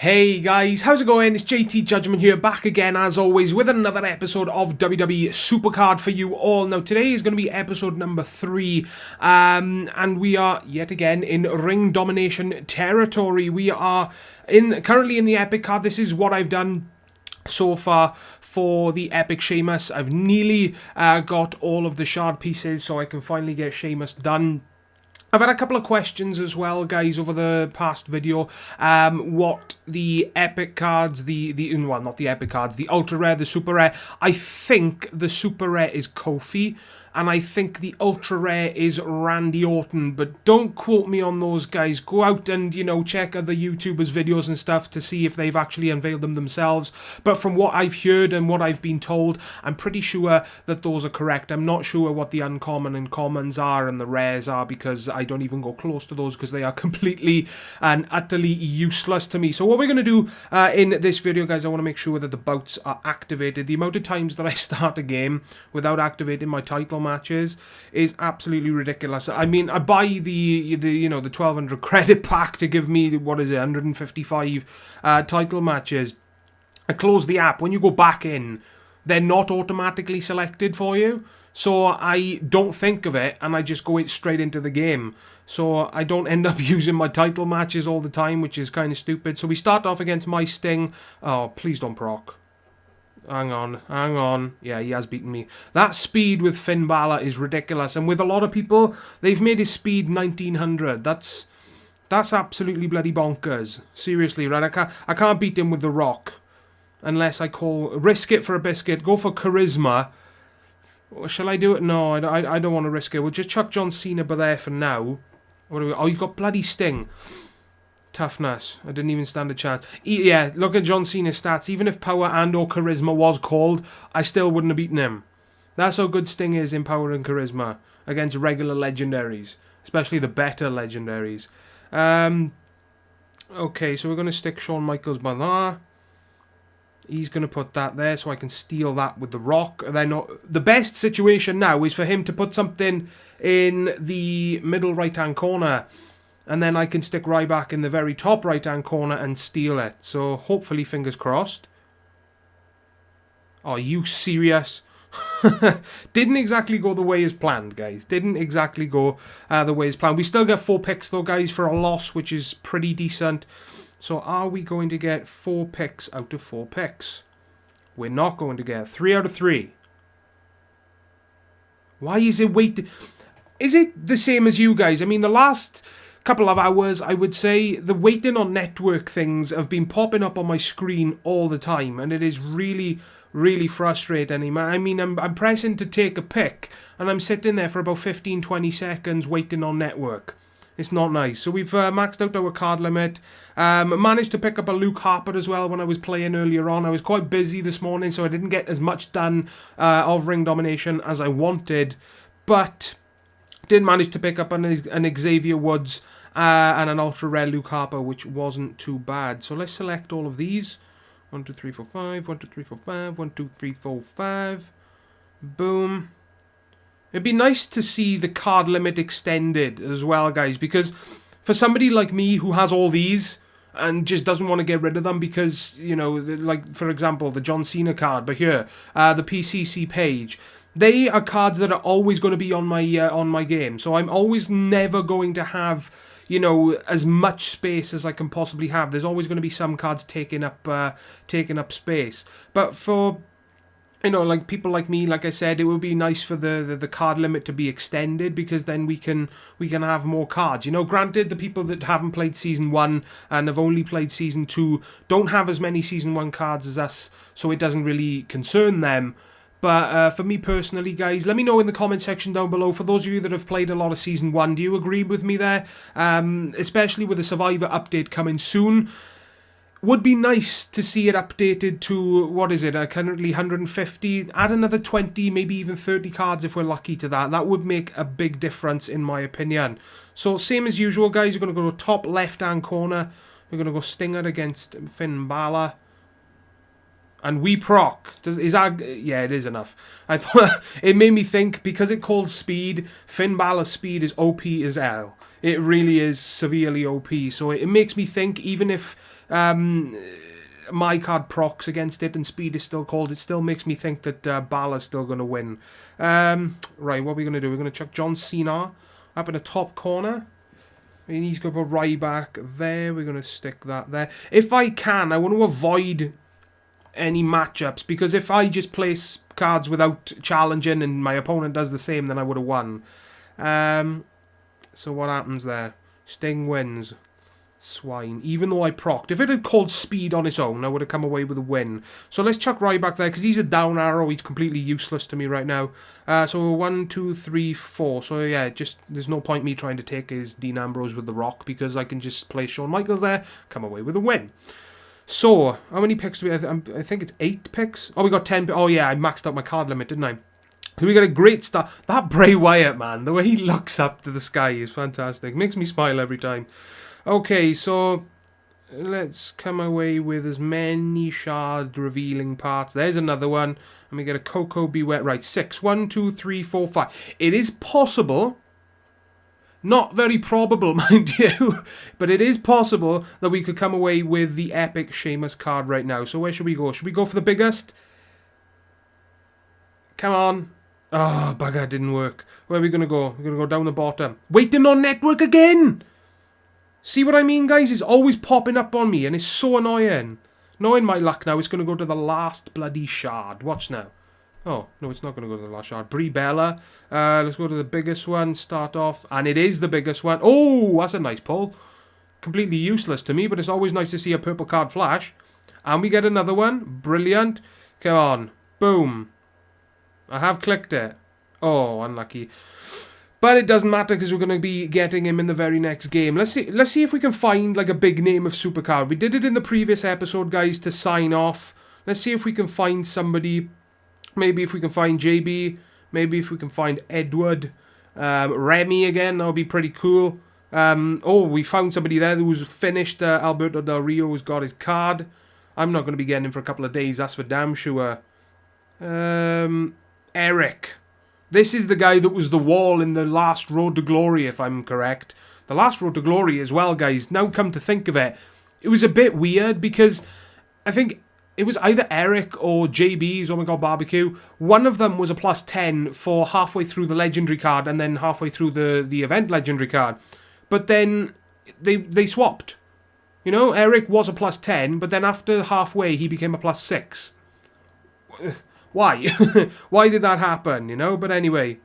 Hey guys, how's it going? It's JT Judgment here, back again as always with another episode of WWE Supercard for you all. Now today is going to be episode number 3, and we are yet again in Ring Domination territory. We are currently in the Epic card. This is what I've done so far for the Epic Sheamus. I've nearly got all of the shard pieces so I can finally get Sheamus done. I've had a couple of questions as well, guys, over the past video. What the epic cards, well, not the epic cards, the ultra rare, the super rare. I think the super rare is Kofi, and I think the ultra rare is Randy Orton. But don't quote me on those, guys. Go out and, check other YouTubers' videos and stuff to see if they've actually unveiled them themselves. But from what I've heard and what I've been told, I'm pretty sure that those are correct. I'm not sure what the uncommon and commons are and the rares are, because I don't even go close to those because they are completely and utterly useless to me. So what we're going to do in this video, guys, I want to make sure that the bouts are activated. The amount of times that I start a game without activating my title matches is absolutely ridiculous. I mean, I buy the 1200 credit pack to give me, 155 title matches. I close the app. When you go back in, they're not automatically selected for you. So I don't think of it, and I just go straight into the game. So I don't end up using my title matches all the time, which is kind of stupid. So we start off against my Sting. Oh, please don't proc. Hang on. Yeah, he has beaten me. That speed with Finn Balor is ridiculous. And with a lot of people, they've made his speed 1900. That's absolutely bloody bonkers. Seriously, right? I can't beat him with The Rock. Unless I risk it for a biscuit. Go for charisma. Shall I do it? No, I don't want to risk it. We'll just chuck John Cena there for now. What do we? Oh, you got bloody Sting. Toughness. I didn't even stand a chance. Yeah, look at John Cena's stats. Even if power and or charisma was called, I still wouldn't have beaten him. That's how good Sting is in power and charisma against regular legendaries, especially the better legendaries. Okay, so we're going to stick Shawn Michaels by there. He's going to put that there so I can steal that with The Rock. And then the best situation now is for him to put something in the middle right-hand corner. And then I can stick Ryback in the very top right-hand corner and steal it. So hopefully, fingers crossed. Are you serious? Didn't exactly go the way as planned, guys. Didn't exactly go the way as planned. We still get 4 picks, though, guys, for a loss, which is pretty decent. So are we going to get 4 picks out of 4 picks? We're not going to get 3 out of 3. Why is it waiting? Is it the same as you guys? I mean, the last couple of hours, I would say, the waiting on network things have been popping up on my screen all the time. And it is really, really frustrating. I mean, I'm pressing to take a pick. And I'm sitting there for about 15-20 seconds waiting on network. It's not nice. So we've maxed out our card limit. Managed to pick up a Luke Harper as well when I was playing earlier on. I was quite busy this morning, so I didn't get as much done of Ring Domination as I wanted. But did manage to pick up an Xavier Woods and an ultra rare Luke Harper, which wasn't too bad. So let's select all of these. 1, 2, 3, 4, 5. 1, 2, 3, 4, 5. 1, 2, 3, 4, 5. Boom. It'd be nice to see the card limit extended as well, guys, because for somebody like me who has all these and just doesn't want to get rid of them because, like, for example, the John Cena card, but here, the PCC page, they are cards that are always going to be on my game. So I'm always never going to have, as much space as I can possibly have. There's always going to be some cards taking up space. But for like people like me, like I said, it would be nice for the card limit to be extended, because then we can have more cards. Granted, the people that haven't played Season 1 and have only played Season 2 don't have as many Season 1 cards as us, so it doesn't really concern them. But for me personally, guys, let me know in the comment section down below. For those of you that have played a lot of Season 1, do you agree with me there? Especially with the Survivor update coming soon. Would be nice to see it updated to, what is it, currently 150, add another 20, maybe even 30 cards if we're lucky to that. That would make a big difference in my opinion. So same as usual, guys, you're going to go to top left-hand corner. We're going to go Stinger against Finn Balor. And we proc. Is that... Yeah, it is enough. I thought... It made me think, because it called speed, Finn Balor's speed is OP as hell. It really is severely OP. So it makes me think, even if my card procs against it and speed is still called, it still makes me think that Balor's still going to win. Right, what are we going to do? We're going to chuck John Cena up in the top corner. And he's going to put Ryback there. We're going to stick that there. If I can, I want to avoid any matchups, because if I just place cards without challenging and my opponent does the same, then I would have won. So what happens there? Sting wins. Swine. Even though I procced. If it had called speed on its own, I would have come away with a win. So let's chuck Ryback there, because he's a down arrow. He's completely useless to me right now. So 1, 2, 3, 4. So yeah, just there's no point me trying to take his Dean Ambrose with the Rock, because I can just play Shawn Michaels there, come away with a win. So, how many picks do we have? I think it's 8 picks. Oh, we got 10. Oh, yeah, I maxed out my card limit, didn't I? So we got a great start. That Bray Wyatt, man, the way he looks up to the sky is fantastic. Makes me smile every time. Okay, so let's come away with as many shard revealing parts. There's another one. And we get a Coco Beware. Right, 6. 1, 2, 3, 4, 5. It is possible... Not very probable, mind you, but it is possible that we could come away with the epic Sheamus card right now. So where should we go? Should we go for the biggest? Come on. Oh, bugger, didn't work. Where are we going to go? We're going to go down the bottom. Waiting on network again! See what I mean, guys? It's always popping up on me, and it's so annoying. Knowing my luck now, it's going to go to the last bloody shard. Watch now. Oh, no, it's not going to go to the last shard. Brie Bella. Let's go to the biggest one. Start off. And it is the biggest one. Oh, that's a nice pull. Completely useless to me, but it's always nice to see a purple card flash. And we get another one. Brilliant. Come on. Boom. I have clicked it. Oh, unlucky. But it doesn't matter, because we're going to be getting him in the very next game. Let's see if we can find like a big name of Supercard. We did it in the previous episode, guys, to sign off. Let's see if we can find somebody... Maybe if we can find JB. Maybe if we can find Edward. Remy again. That would be pretty cool. Oh, we found somebody there who's finished. Alberto Del Rio who's got his card. I'm not going to be getting him for a couple of days. That's for damn sure. Eric. This is the guy that was the wall in the last Road to Glory, if I'm correct. The last Road to Glory as well, guys. Now come to think of it. It was a bit weird, because I think... It was either Eric or JB's Oh My God Barbecue. One of them was a +10 for halfway through the legendary card and then halfway through the event legendary card. But then they swapped. You know, Eric was a +10, but then after halfway he became a +6. Why? Why did that happen, you know? But anyway,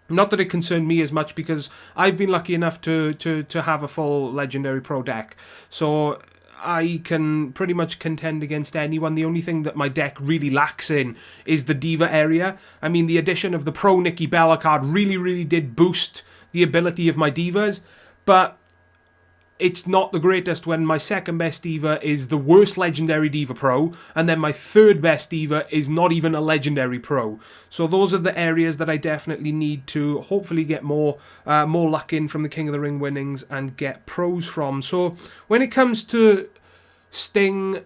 not that it concerned me as much, because I've been lucky enough to have a full Legendary Pro deck. So... I can pretty much contend against anyone. The only thing that my deck really lacks in is the Diva area. I mean, the addition of the Pro Nikki Bella card really did boost the ability of my Divas, but it's not the greatest when my second best Diva is the worst Legendary Diva Pro, and then my third best Diva is not even a Legendary Pro. So those are the areas that I definitely need to hopefully get more luck in from the King of the Ring winnings and get pros from. So when it comes to Sting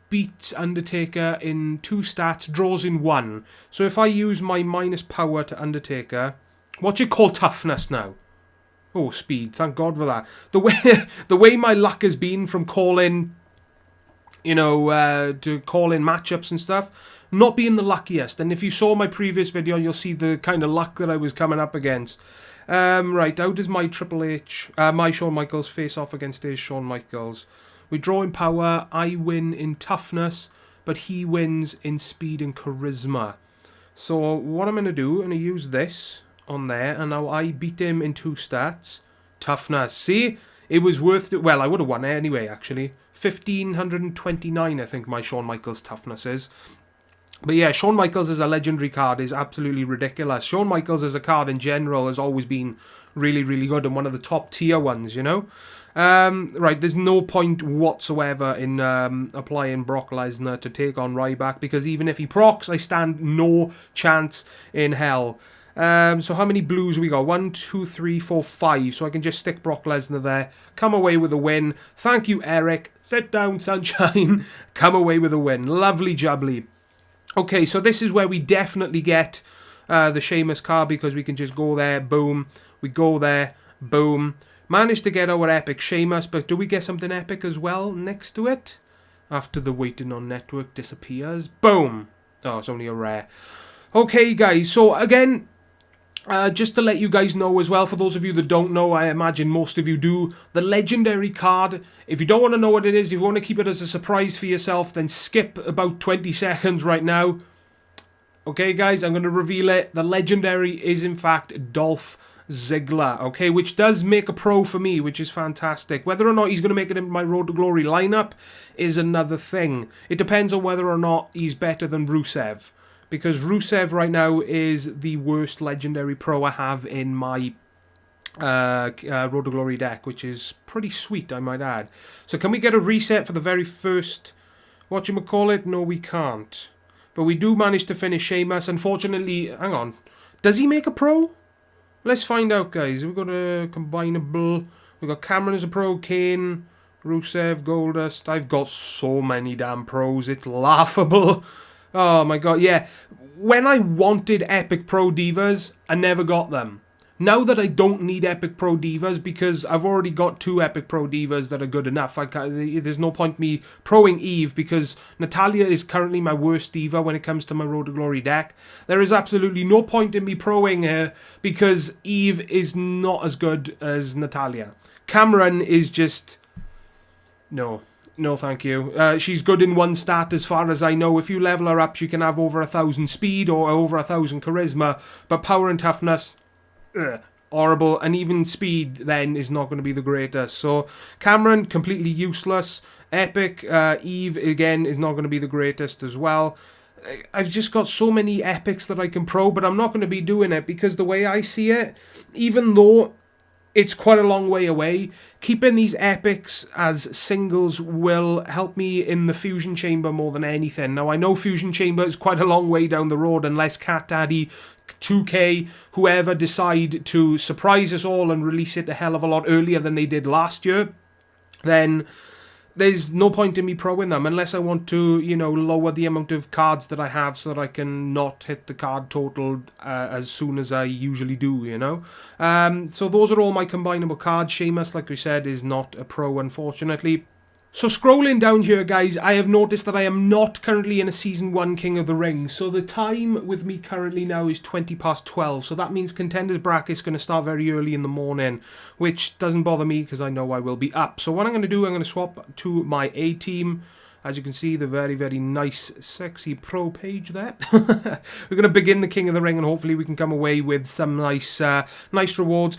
beats Undertaker in 2 stats, draws in 1. So if I use my minus power to Undertaker, what's it called, toughness now? Oh, speed. Thank God for that. The way my luck has been from calling, you know, to call in matchups and stuff, not being the luckiest. And if you saw my previous video, you'll see the kind of luck that I was coming up against. Right, how does my Triple H, my Shawn Michaels face off against his Shawn Michaels? We draw in power, I win in toughness, but he wins in speed and charisma. So what I'm going to do, I'm going to use this on there, and now I beat him in 2 stats. Toughness. See? It was worth it. Well, I would have won it anyway, actually. 1,529, I think, my Shawn Michaels toughness is. But yeah, Shawn Michaels as a legendary card is absolutely ridiculous. Shawn Michaels as a card in general has always been really good and one of the top tier ones, you know? Right, there's no point whatsoever in applying Brock Lesnar to take on Ryback, because even if he procs, I stand no chance in hell. So how many blues we got? 1, 2, 3, 4, 5. So I can just stick Brock Lesnar there. Come away with a win. Thank you, Eric. Sit down, sunshine. Come away with a win. Lovely jubbly. Okay, so this is where we definitely get the Sheamus card, because we can just go there, boom. We go there, boom. Managed to get our epic Sheamus, but do we get something epic as well next to it? After the waiting on network disappears. Boom. Oh, it's only a rare. Okay, guys, so again, just to let you guys know as well, for those of you that don't know, I imagine most of you do, the legendary card, if you don't want to know what it is, if you want to keep it as a surprise for yourself, then skip about 20 seconds right now. Okay, guys, I'm going to reveal it. The legendary is, in fact, Dolph Ziggler, okay, which does make a pro for me, which is fantastic. Whether or not he's going to make it in my Road to Glory lineup is another thing. It depends on whether or not he's better than Rusev. Because Rusev right now is the worst legendary pro I have in my Road to Glory deck, which is pretty sweet, I might add. So can we get a reset for the very first, whatchamacallit? No, we can't. But we do manage to finish Sheamus. Unfortunately, hang on. Does he make a pro? Let's find out, guys. We've got a combinable. We've got Cameron as a pro, Kane, Rusev, Goldust. I've got so many damn pros. It's laughable. Oh my god, yeah. When I wanted Epic Pro Divas, I never got them. Now that I don't need Epic Pro Divas, because I've already got 2 Epic Pro Divas that are good enough, there's no point me proing Eve, because Natalya is currently my worst diva when it comes to my Road to Glory deck. There is absolutely no point in me proing her, because Eve is not as good as Natalya. Cameron is just... No. No, thank you. She's good in 1 stat as far as I know. If you level her up, she can have over 1,000 speed or over 1,000 charisma. But power and toughness, horrible. And even speed then is not going to be the greatest. So Cameron, completely useless. Epic, Eve, again, is not going to be the greatest as well. I've just got so many epics that I can pro, but I'm not going to be doing it, because the way I see it, even though it's quite a long way away, keeping these epics as singles will help me in the Fusion Chamber more than anything. Now, I know Fusion Chamber is quite a long way down the road, unless Cat Daddy, 2K, whoever decide to surprise us all and release it a hell of a lot earlier than they did last year, then there's no point in me proing them, unless I want to, you know, lower the amount of cards that I have so that I can not hit the card total as soon as I usually do, you know. So those are all my combinable cards. Sheamus, like we said, is not a pro, unfortunately. So scrolling down here, guys, I have noticed that I am not currently in a Season 1 King of the Ring. So the time with me currently now is 12:20. So that means Contenders Bracket's going to start very early in the morning, which doesn't bother me because I know I will be up. So what I'm going to do, I'm going to swap to my A-team. As you can see, the very, very nice, sexy pro page there. We're going to begin the King of the Ring, and hopefully we can come away with some nice nice rewards.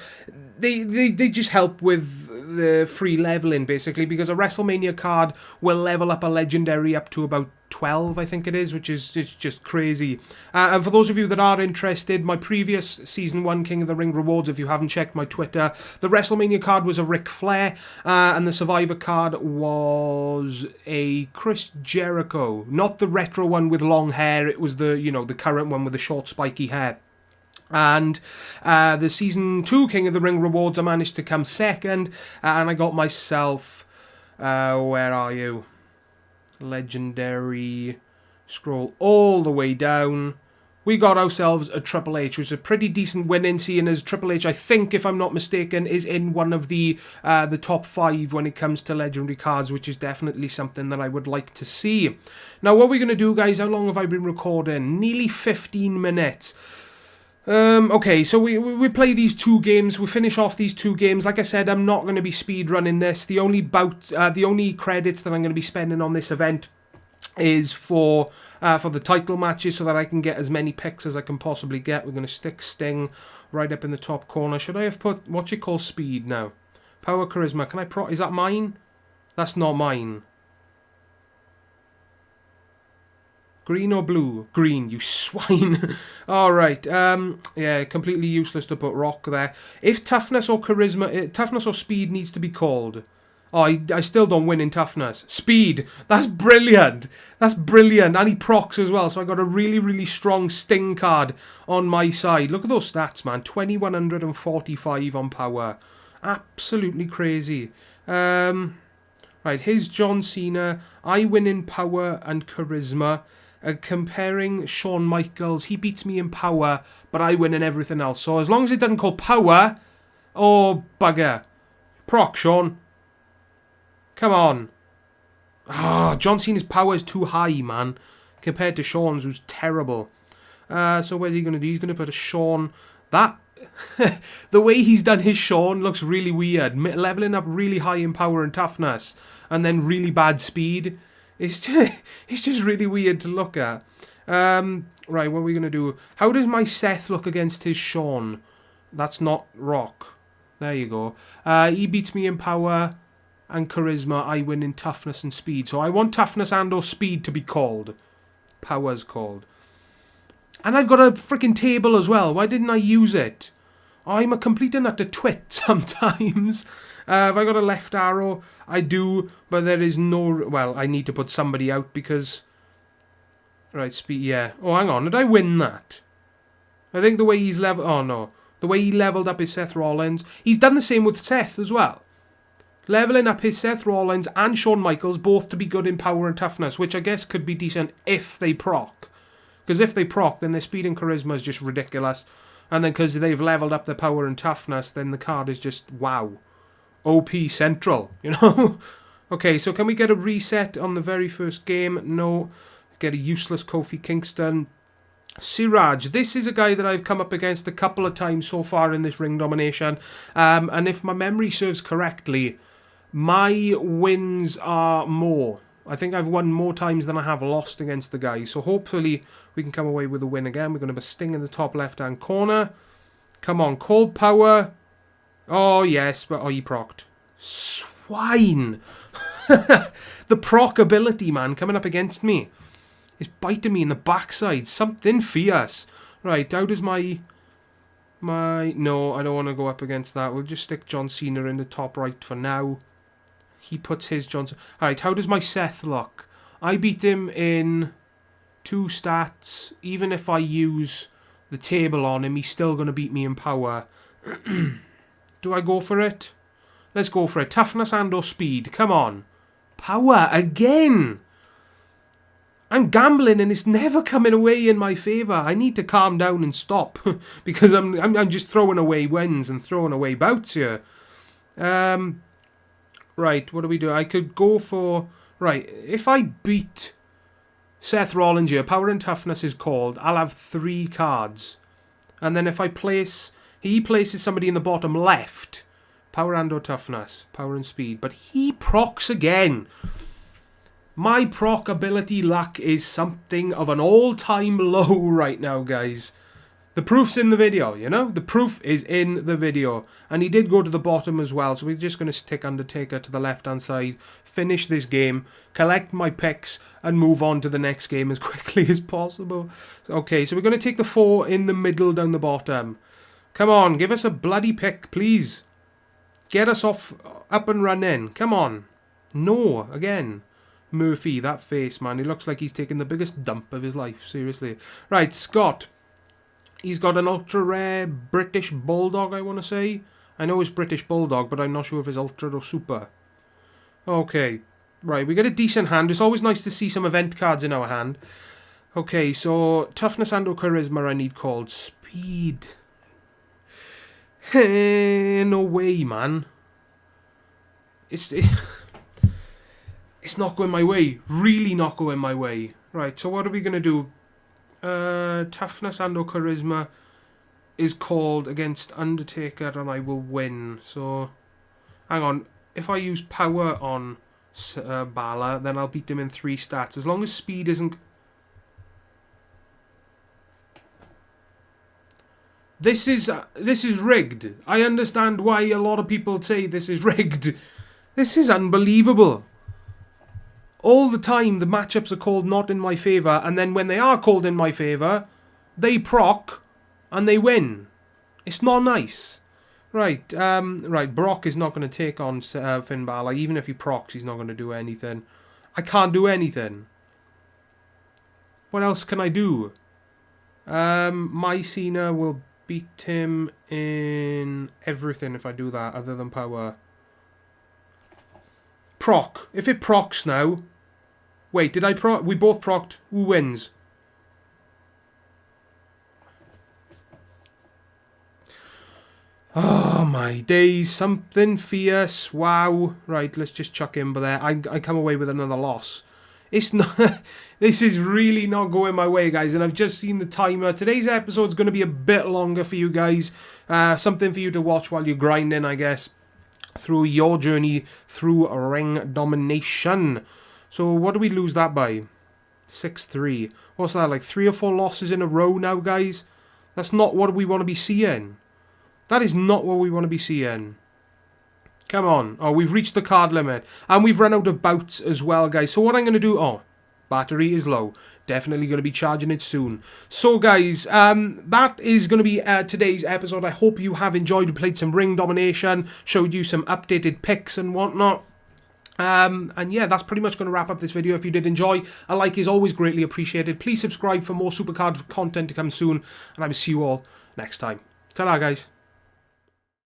They just help with the free leveling, basically, because a WrestleMania card will level up a legendary up to about 12, I think it is, which is it's just crazy. And for those of you that are interested, my previous Season 1 King of the Ring rewards, if you haven't checked my Twitter, the WrestleMania card was a Ric Flair, and the Survivor card was a Chris Jericho. Not the retro one with long hair, it was the, you know, the current one with the short spiky hair. And the Season 2 King of the Ring rewards, I managed to come second, and I got myself, where are you? Legendary, scroll all the way down. We got ourselves a Triple H, which is a pretty decent winning, seeing as Triple H, I think, if I'm not mistaken, is in one of the top 5 when it comes to legendary cards, which is definitely something that I would like to see. Now, what we're going to do, guys, how long have I been recording? Nearly 15 minutes. Okay, so we play these 2 games. We finish off these 2 games. Like I said, I'm not going to be speed running this. The only credits that I'm going to be spending on this event is for the title matches, so that I can get as many picks as I can possibly get. We're going to stick Sting right up in the top corner. Should I have put what you call speed now? Power, charisma. Can I is that mine? That's not mine. Green or blue? Green, you swine. Alright, yeah, completely useless to put Rock there. If toughness or charisma, toughness or speed needs to be called, Oh, I still don't win in toughness. Speed. That's brilliant. That's brilliant. And he procs as well. So I got a really, really strong Sting card on my side. Look at those stats, man. 2145 on power. Absolutely crazy. Right, here's John Cena. I win in power and charisma. Comparing Shawn Michaels. He beats me in power, but I win in everything else. So as long as it doesn't call power... Oh, bugger. Proc, Shawn. Come on. Ah, John Cena's power is too high, man. Compared to Shawn's, who's terrible. So where's he going to do? He's going to put a Shawn. That... the way he's done his Shawn looks really weird. Leveling up really high in power and toughness. And then really bad speed. It's just really weird to look at. Right, what are we going to do? How does my Seth look against his Shawn? That's not Rock. There you go. He beats me in power and charisma. I win in toughness and speed. So I want toughness and or speed to be called. Power's called. And I've got a freaking table as well. Why didn't I use it? I'm a complete and utter twit sometimes. Have I got a left arrow? I do, but there is no... Well, I need to put somebody out because... Right, speed, yeah. Oh, hang on. Did I win that? I think the way he's leveled... Oh, no. The way he leveled up his Seth Rollins. He's done the same with Seth as well. Leveling up his Seth Rollins and Shawn Michaels both to be good in power and toughness, which I guess could be decent if they proc. Because if they proc, then their speed and charisma is just ridiculous. And then because they've leveled up their power and toughness, then the card is just, wow. OP Central, you know? Okay, so can we get a reset on the very first game? No. Get a useless Kofi Kingston. Siraj, this is a guy that I've come up against a couple of times so far in this Ring Domination. And if my memory serves correctly, my wins are more. I think I've won more times than I have lost against the guy. So hopefully we can come away with a win again. We're going to have a Sting in the top left-hand corner. Come on, cold power. Oh, yes, but he procced. Swine. The proc ability, man, coming up against me. It's biting me in the backside. Something fierce. Right, how does my... No, I don't want to go up against that. We'll just stick John Cena in the top right for now. He puts his John Cena... Alright, how does my Seth look? I beat him in 2 stats. Even if I use the table on him, he's still going to beat me in power. Do I go for it? Let's go for it. Toughness and or speed. Come on. Power again. I'm gambling and it's never coming away in my favour. I need to calm down and stop. Because I'm just throwing away wins and throwing away bouts here. Right, what do we do? I could go for... Right, if I beat Seth Rollins here, power and toughness is called, I'll have 3 cards. And then if I place... He places somebody in the bottom left. Power and or toughness. Power and speed. But he procs again. My proc ability luck is something of an all-time low right now, guys. The proof's in the video, you know? The proof is in the video. And he did go to the bottom as well. So we're just going to stick Undertaker to the left-hand side. Finish this game. Collect my picks. And move on to the next game as quickly as possible. Okay, so we're going to take the 4 in the middle down the bottom. Come on, give us a bloody pick, please. Get us off, up and running. Come on. No, again. Murphy, that face, man. He looks like he's taking the biggest dump of his life, seriously. Right, Scott. He's got an ultra-rare British Bulldog, I want to say. I know it's British Bulldog, but I'm not sure if it's ultra or super. Okay, right, we get a decent hand. It's always nice to see some event cards in our hand. Okay, so toughness and or charisma I need called. Speed. No way, man. It's not going my way. Really not going my way. Right, so what are we going to do? Toughness and or charisma is called against Undertaker and I will win. So, hang on. If I use power on Balor, then I'll beat him in 3 stats. As long as speed isn't... This is rigged. I understand why a lot of people say this is rigged. This is unbelievable. All the time the matchups are called not in my favour, and then when they are called in my favour, they proc and they win. It's not nice. Right, right, Brock is not going to take on Finn Balor. Even if he procs, he's not going to do anything. I can't do anything. What else can I do? My Cena will beat him in everything if I do that, other than power. Proc. If it procs now... Wait, did I proc? We both procced. Who wins? Oh my days, something fierce. Wow. Right, let's just chuck Ember there. I come away with another loss. It's not... This is really not going my way, guys, and I've just seen the timer. Today's episode's going to be a bit longer for you guys. Something for you to watch while you're grinding, I guess, through your journey through Ring Domination. So what do we lose that by? 6-3. What's that, like 3 or 4 losses in a row now, guys? That's not what we want to be seeing. That is not what we want to be seeing. Come on. Oh, we've reached the card limit. And we've run out of bouts as well, guys. So what I'm going to do... Oh, battery is low. Definitely going to be charging it soon. So, guys, that is going to be today's episode. I hope you have enjoyed. We played some Ring Domination. Showed you some updated picks and whatnot. And yeah, that's pretty much going to wrap up this video. If you did enjoy, a like is always greatly appreciated. Please subscribe for more Supercard content to come soon. And I will see you all next time. Ta-ra, guys.